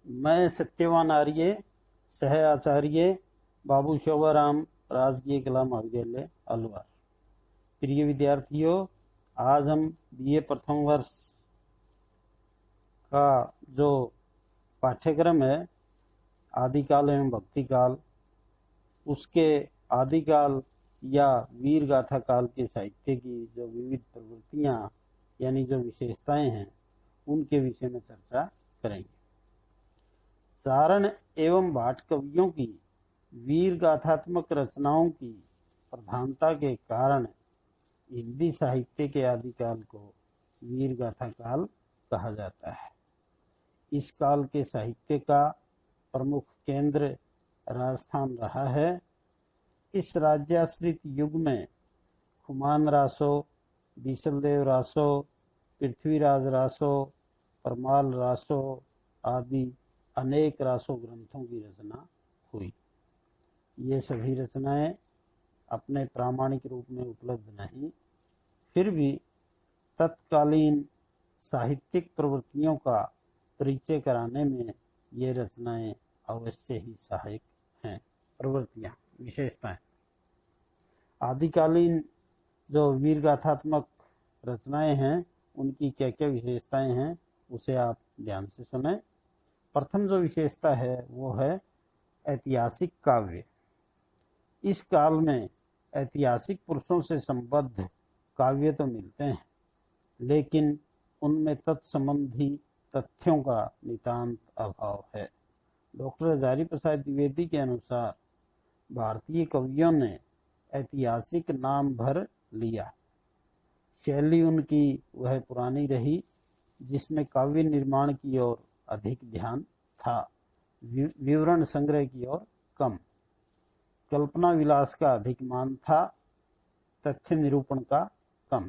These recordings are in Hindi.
मैं सत्यवान आर्य, सह आचार्य बाबू शोभाराम राजकीय कला महाविद्यालय अलवर। प्रिय विद्यार्थियों, आज हम बीए प्रथम वर्ष का जो पाठ्यक्रम है आदिकाल एवं भक्तिकाल, उसके आदिकाल या वीर गाथा काल के साहित्य की जो विविध प्रवृत्तियां यानी जो विशेषताएं हैं उनके विषय में चर्चा करेंगे। चारण एवं भाट कवियों की वीर गाथात्मक रचनाओं की प्रधानता के कारण हिंदी साहित्य के आदिकाल को वीर गाथा काल कहा जाता है। इस काल के साहित्य का प्रमुख केंद्र राजस्थान रहा है। इस राज्याश्रित युग में खुमान रासो, बीसलदेव रासो, पृथ्वीराज रासो, परमाल रासो आदि अनेक रासो ग्रंथों की रचना हुई। ये सभी रचनाएं अपने प्रामाणिक रूप में उपलब्ध नहीं, फिर भी तत्कालीन साहित्यिक प्रवृत्तियों का परिचय कराने में ये रचनाएं अवश्य ही सहायक हैं। प्रवृत्तियां, विशेषताएं। आदिकालीन जो वीर गाथात्मक रचनाएं हैं उनकी क्या क्या विशेषताएं हैं उसे आप ध्यान से सुने। प्रथम जो विशेषता है वो है ऐतिहासिक काव्य। इस काल में ऐतिहासिक पुरुषों से संबद्ध काव्य तो मिलते हैं, लेकिन उनमें तत्संबंधी तथ्यों का नितांत अभाव है। डॉक्टर हजारी प्रसाद द्विवेदी के अनुसार भारतीय कवियों ने ऐतिहासिक नाम भर लिया। शैली उनकी वह पुरानी रही जिसमें काव्य निर्माण की ओर अधिक ध्यान था, विवरण संग्रह की ओर कम। कल्पना विलास का अधिक मान था, तथ्य निरूपण का कम।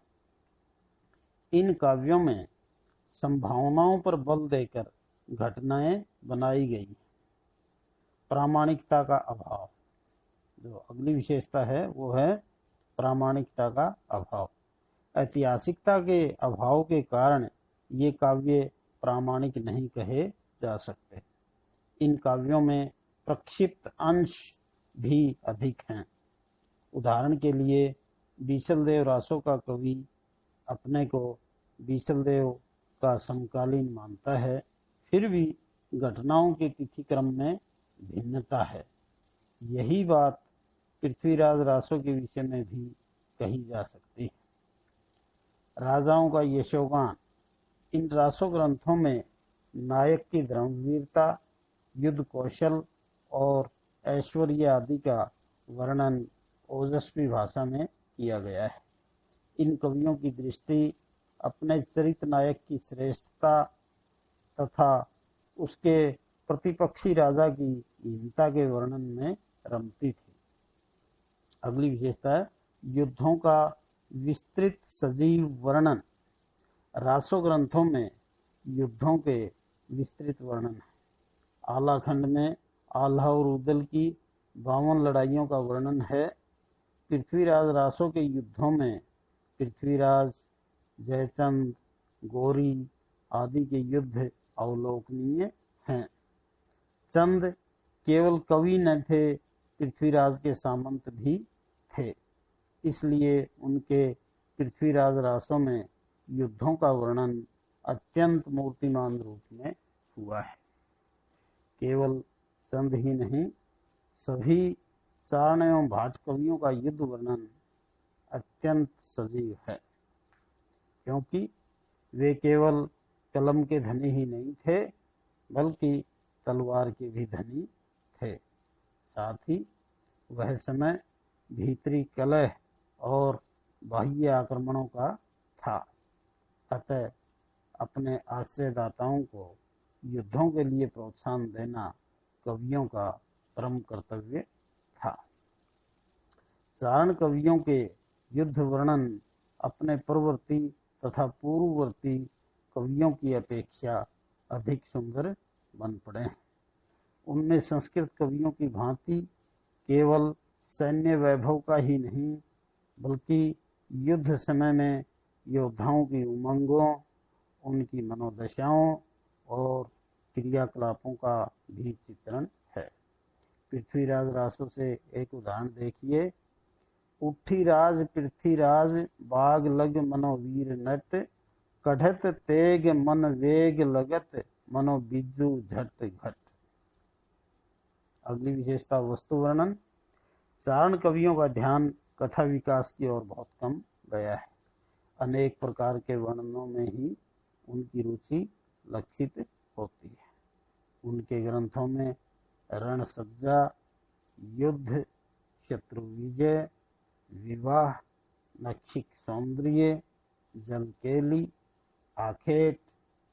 इन काव्यों में संभावनाओं पर बल देकर घटनाएं बनाई गई। प्रामाणिकता का अभाव। जो अगली विशेषता है वो है प्रामाणिकता का अभाव। ऐतिहासिकता के अभाव के कारण ये काव्य प्रामाणिक नहीं कहे जा सकते। इन काव्यों में प्रक्षिप्त अंश भी अधिक हैं। उदाहरण के लिए बीसलदेव रासो का कवि अपने को बीसलदेव का समकालीन मानता है, फिर भी घटनाओं के तिथि क्रम में भिन्नता है। यही बात पृथ्वीराज रासो के विषय में भी कही जा सकती है। राजाओं का यशोगान। इन रासो ग्रंथों में नायक की धर्मवीरता, युद्ध कौशल और ऐश्वर्य आदि का वर्णन ओजस्वी भाषा में किया गया है। इन कवियों की दृष्टि अपने चरित्र नायक की श्रेष्ठता तथा उसके प्रतिपक्षी राजा की हीनता के वर्णन में रमती थी। अगली विशेषता है युद्धों का विस्तृत सजीव वर्णन। रासो ग्रंथों में युद्धों के विस्तृत वर्णन है। आलाखंड में आल्हा और उदल की 52 लड़ाइयों का वर्णन है। पृथ्वीराज रासो के युद्धों में पृथ्वीराज, जयचंद, गौरी आदि के युद्ध अवलोकनीय हैं। चंद केवल कवि न थे, पृथ्वीराज के सामंत भी थे, इसलिए उनके पृथ्वीराज रासो में युद्धों का वर्णन अत्यंत मूर्तिमान रूप में हुआ है। केवल चंद ही नहीं, सभी चारण एवं भाट कवियों का युद्ध वर्णन अत्यंत सजीव है, क्योंकि वे केवल कलम के धनी ही नहीं थे बल्कि तलवार के भी धनी थे। साथ ही वह समय भीतरी कलह और बाह्य आक्रमणों का था, अतः अपने आश्रयदाताओं को युद्धों के लिए प्रोत्साहन देना कवियों का परम कर्तव्य था। चारण कवियों के युद्ध वर्णन अपने पूर्ववर्ती तथा पूर्ववर्ती कवियों की अपेक्षा अधिक सुंदर बन पड़े हैं। उनमें संस्कृत कवियों की भांति केवल सैन्य वैभव का ही नहीं बल्कि युद्ध समय में योद्धाओं की उमंगों, उनकी मनोदशाओं और क्रियाकलापों का भी चित्रण है। पृथ्वीराज रासों से एक उदाहरण देखिए। उठी राज पृथ्वीराज बाग लग मनोवीर नट, कढ़त तेग मन वेग लगत मनो बिज्जू झट घट। अगली विशेषता वस्तु वर्णन। चारण कवियों का ध्यान कथा विकास की ओर बहुत कम गया है। अनेक प्रकार के वर्णनों में ही उनकी रुचि लक्षित होती है। उनके ग्रंथों में रण सज्जा, युद्ध, शत्रु विजय, विवाह, नक्षिक सौंदर्य, जलकेली, आखेट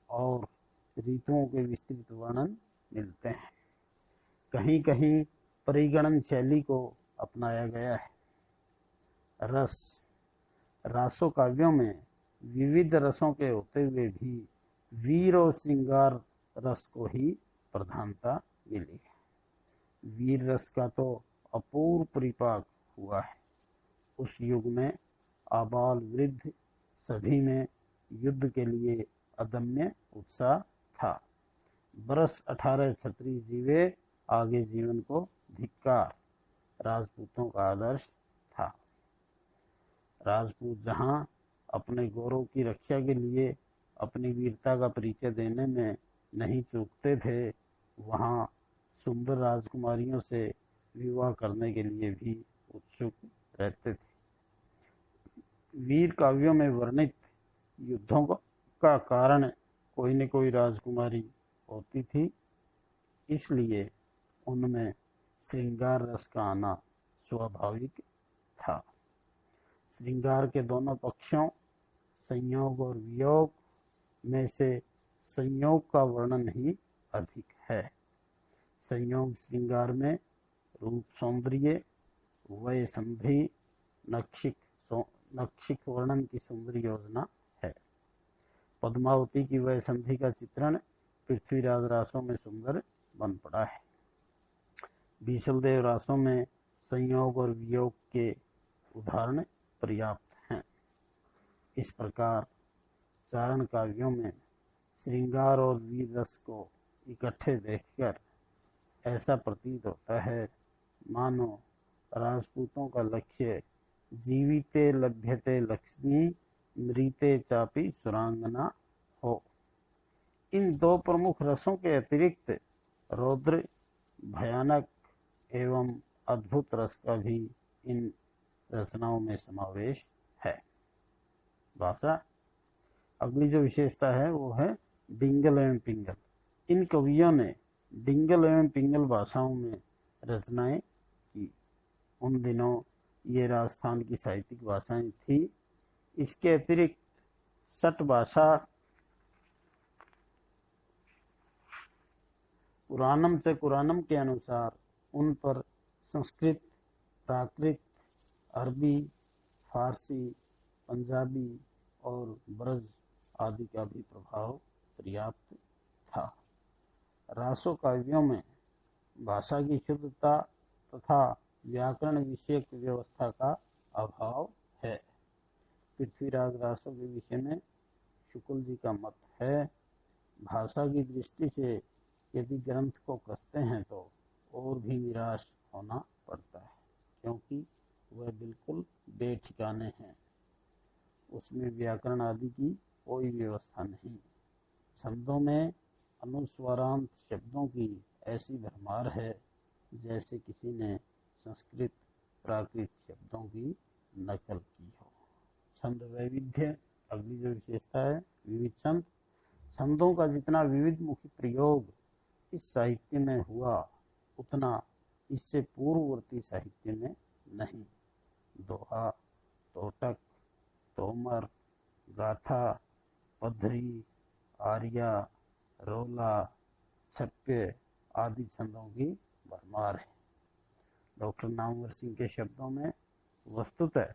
और ऋतुओं के विस्तृत वर्णन मिलते हैं। कहीं कहीं परिगणन शैली को अपनाया गया है। रस। रासो काव्यों में विविध रसों के होते हुए भी वीर और श्रृंगार रस को ही प्रधानता मिली है। वीर रस का तो अपूर्व परिपाक हुआ है। उस युग में आबाल वृद्ध सभी में युद्ध के लिए अदम्य उत्साह था। बरस 18 क्षत्रिय जीवे, आगे जीवन को धिक्कार राजपूतों का आदर्श था। राजपूत जहां अपने गौरव की रक्षा के लिए अपनी वीरता का परिचय देने में नहीं चूकते थे, वहां सुंदर राजकुमारियों से विवाह करने के लिए भी उत्सुक रहते थे। वीर काव्यों में वर्णित युद्धों का कारण कोई न कोई राजकुमारी होती थी, इसलिए उनमें श्रृंगार रस का आना स्वाभाविक था। श्रृंगार के दोनों पक्षों संयोग और वियोग में से संयोग का वर्णन ही अधिक है। संयोग श्रृंगार में रूप सौंदर्य, वय संधि, नक्षिक वर्णन की सुंदर योजना है। पद्मावती की वय संधि का चित्रण पृथ्वीराज रासों में सुंदर बन पड़ा है। बीसलदेव रासों में संयोग और वियोग के उदाहरण पर्याप्त हैं। इस प्रकार चारण काव्यों में श्रृंगार और वीर रस को इकट्ठे देखकर ऐसा प्रतीत होता है मानो राजपूतों का लक्ष्य जीविते लभ्यते लक्ष्मी, मृते चापी सुरांगना हो। इन दो प्रमुख रसों के अतिरिक्त रौद्र, भयानक एवं अद्भुत रस का भी इन रचनाओं में समावेश है। भाषा। अगली जो विशेषता है वो है डिंगल एवं पिंगल। इन कवियों ने डिंगल एवं पिंगल भाषाओं में रचनाएं की। उन दिनों ये राजस्थान की साहित्यिक भाषाएं थी। इसके अतिरिक्त सट भाषा पुराणम से कुरानम के अनुसार उन पर संस्कृत, प्राकृत, अरबी, फारसी, पंजाबी और ब्रज आदि का भी प्रभाव पर्याप्त था। रासो काव्यों में भाषा की शुद्धता तथा व्याकरण विषयक व्यवस्था का अभाव है। पृथ्वीराज रासो के विषय में शुक्ल जी का मत है, भाषा की दृष्टि से यदि ग्रंथ को कसते हैं तो और भी निराश होना पड़ता है, क्योंकि वह बिल्कुल बेठिकाने हैं। उसमें व्याकरण आदि की कोई व्यवस्था नहीं। शब्दों में अनुस्वारांत शब्दों की ऐसी भरमार है जैसे किसी ने संस्कृत प्राकृत शब्दों की नकल की हो। छंद वैविध्य। अगली जो विशेषता है विविध छंद। छंदों का जितना विविध मुखी प्रयोग इस साहित्य में हुआ, उतना इससे पूर्ववर्ती साहित्य में नहीं। दोहा, तोटक, तोमर, गाथा, पधरी, आर्या, रोला, छप्पे आदि छंदों की भरमार है। डॉक्टर नामवर सिंह के शब्दों में वस्तुतः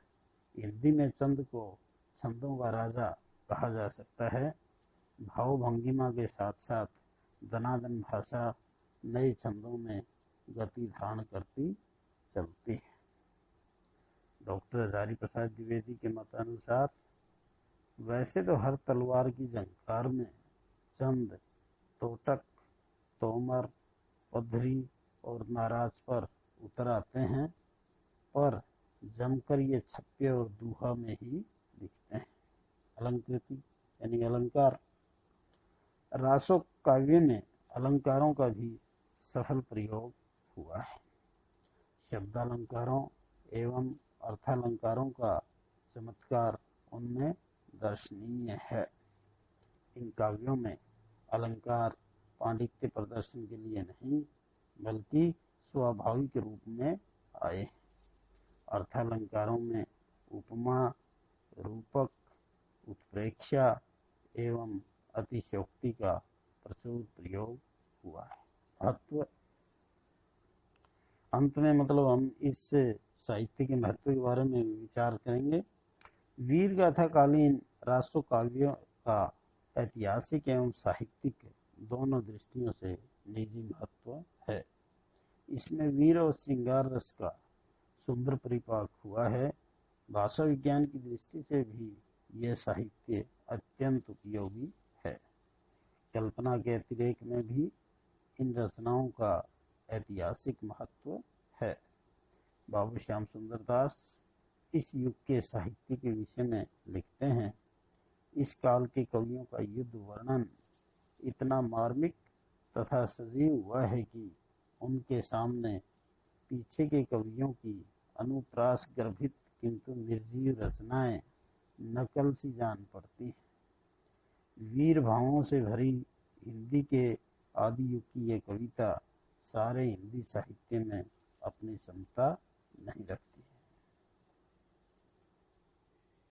हिंदी में चंद को छंदों का राजा कहा जा सकता है। भाव भंगिमा के साथ साथ दनादन भाषा नए छंदों में गति धारण करती चलती है। डॉक्टर हजारी प्रसाद द्विवेदी के मतानुसार वैसे तो हर तलवार की झंकार में चंद, तोटक, तोमर, पधरी और नाराज पर उतर आते हैं, पर जमकर ये छप्पे और दूहा में ही दिखते हैं। अलंकृति यानी अलंकार। रासो काव्य में अलंकारों का भी सफल प्रयोग हुआ है। शब्दालंकारों एवं अर्थालंकारों का चमत्कार उनमें दर्शनीय है। इन काव्यों में अलंकार पांडित्य प्रदर्शन के लिए नहीं बल्कि स्वाभाविक रूप में आए। अर्थालंकारों में उपमा, रूपक, उत्प्रेक्षा एवं अतिशयोक्ति का प्रचुर प्रयोग हुआ है। महत्व अंत में मतलब हम इस साहित्य के महत्व के बारे में विचार करेंगे। वीर गाथा कालीन रासो काव्यों का ऐतिहासिक एवं साहित्यिक दोनों दृष्टियों से निजी महत्व है। इसमें वीर और श्रृंगार रस का सुंदर परिपाक हुआ है। भाषा विज्ञान की दृष्टि से भी यह साहित्य अत्यंत उपयोगी है। कल्पना के अतिरेक में भी इन रचनाओं का ऐतिहासिक महत्व है। बाबू श्याम सुंदर दास इस युग के साहित्य के विषय में लिखते हैं। इस काल के कवियों का युद्ध वर्णन इतना मार्मिक तथा सजीव हुआ है कि उनके सामने पीछे के कवियों की अनुप्रास गर्भित किंतु निर्जीव रचनाएं नकल सी जान पड़ती हैं। वीर भावों से भरी हिंदी के आदि युग की ये कविता सारे हिंदी साहित्य में अपनी क्षमता नहीं रखती।